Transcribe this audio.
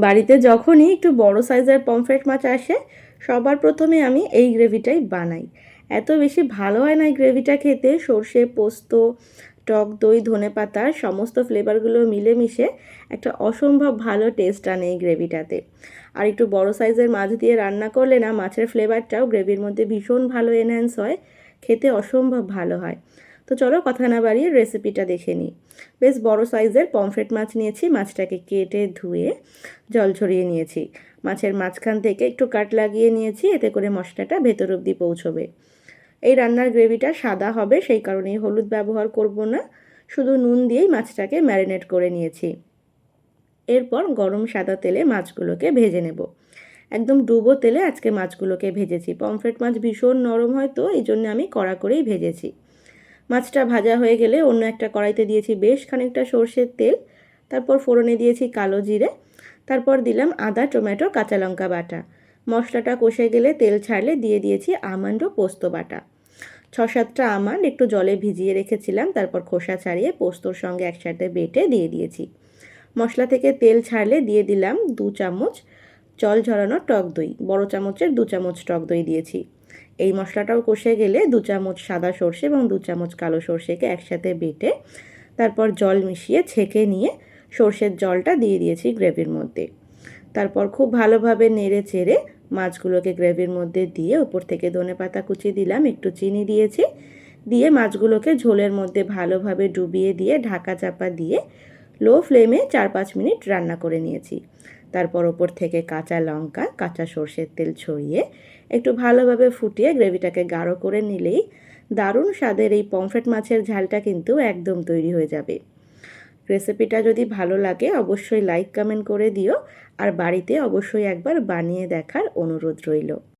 বাড়িতে যখনই একটু বড় সাইজের পমফ্রেট মাছ আসে সবার প্রথমে আমি এই গ্রেভিটাই বানাই। এত বেশি ভালো হয় না এই গ্রেভিটা খেতে, সর্ষে পোস্ত টক দই ধনেপাতার সমস্ত ফ্লেভারগুলো মিলেমিশে একটা অসম্ভব ভালো টেস্ট আনে এই গ্রেভিটাতে। আর একটু বড় সাইজের মাছ দিয়ে রান্না করলে না মাছের ফ্লেভারটাও গ্রেভির মধ্যে ভীষণ ভালো এনহ্যান্স হয়, খেতে অসম্ভব ভালো হয়। তো চলো কথা না বাড়িয়ে রেসিপিটা দেখে নিই। বেশ বড় সাইজের পমফ্রেট মাছ নিয়েছি, মাছটাকে কেটে ধুয়ে জল ঝরিয়ে নিয়েছি। মাছের মাঝখান থেকে একটু কাট লাগিয়ে নিয়েছি, এতে করে মশলাটা ভেতর অবধি পৌঁছবে। এই রান্নার গ্রেভিটা সাদা হবে, সেই কারণেই হলুদ ব্যবহার করব না, শুধু নুন দিয়েই মাছটাকে ম্যারিনেট করে নিয়েছি। এরপর গরম সাদা তেলে মাছগুলোকে ভেজে নেব। একদম ডুবো তেলে আজকে মাছগুলোকে ভেজেছি। পমফ্রেট মাছ ভীষণ নরম হয়, তো এই জন্য আমি কড়া করেই ভেজেছি। মাছটা ভাজা হয়ে গেলে অন্য একটা কড়াইতে দিয়েছি বেশ খানিকটা সর্ষের তেল, তারপর ফোড়নে দিয়েছি কালো জিরে, তারপর দিলাম আদা টমেটো কাঁচা লঙ্কা বাটা। মশলাটা কষে গেলে তেল ছাড়লে দিয়ে দিয়েছি আমন্ড ও পোস্ত বাটা। 6-7টা আমন্ড একটু জলে ভিজিয়ে রেখেছিলাম, তারপর খোসা ছাড়িয়ে পোস্তর সঙ্গে একসাথে বেটে দিয়ে দিয়েছি। মশলা থেকে তেল ছাড়লে দিয়ে দিলাম 2 চামচ জল ঝরানো টক দই, বড় চামচের 2 চামচ টক দই দিয়েছি। এই মশলাটাও কষে গেলে 2 চামচ সাদা সর্ষে এবং 2 চামচ কালো সর্ষেকে একসাথে বেটে তারপর জল মিশিয়ে ছেঁকে নিয়ে সর্ষের জলটা দিয়ে দিয়েছি গ্রেভির মধ্যে। তারপর খুব ভালোভাবে নেড়ে চেড়ে মাছগুলোকে গ্রেভির মধ্যে দিয়ে উপর থেকে ধনেপাতা কুচি দিলাম, একটু চিনি দিয়েছি, দিয়ে মাছগুলোকে ঝোলের মধ্যে ভালোভাবে ডুবিয়ে দিয়ে ঢাকা চাপা দিয়ে লো ফ্লেমে 4-5 মিনিট রান্না করে নিয়েছি। তারপর ওপর থেকে কাঁচা লঙ্কা কাঁচা সর্ষের তেল ছড়িয়ে একটু ভালোভাবে ফুটিয়ে গ্রেভিটাকে গাঢ় করে নিলেই দারুণ স্বাদের এই পমফ্রেট মাছের ঝালটা কিন্তু একদম তৈরি হয়ে যাবে। রেসিপিটা যদি ভালো লাগে অবশ্যই লাইক কমেন্ট করে দিও, আর বাড়িতে অবশ্যই একবার বানিয়ে দেখার অনুরোধ রইল।